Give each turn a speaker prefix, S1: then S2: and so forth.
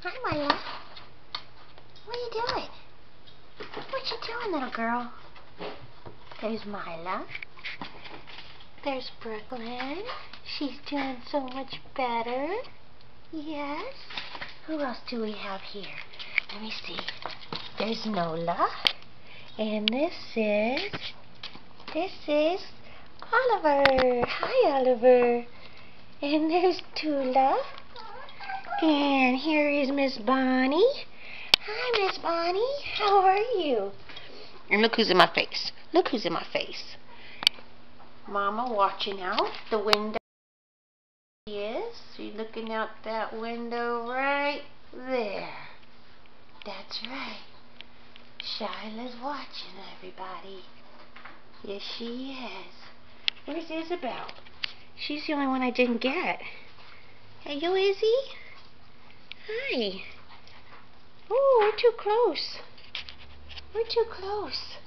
S1: Hi, Mila. What are you doing? What you doing, little girl? There's Mila. There's Brooklyn. She's doing so much better. Yes. Who else do we have here? Let me see. There's Nola. And this is Oliver. Hi, Oliver. And there's Tula. And here is Miss Bonnie. Hi, Miss Bonnie. How are you? And look who's in my face. Look who's in my face. Mama watching out the window. Yes, she's looking out that window right there. That's right. Shyla's watching everybody. Yes, she is. Where's Isabel? She's the only one I didn't get. Hey, you Izzy? Hi. Oh, we're too close. We're too close.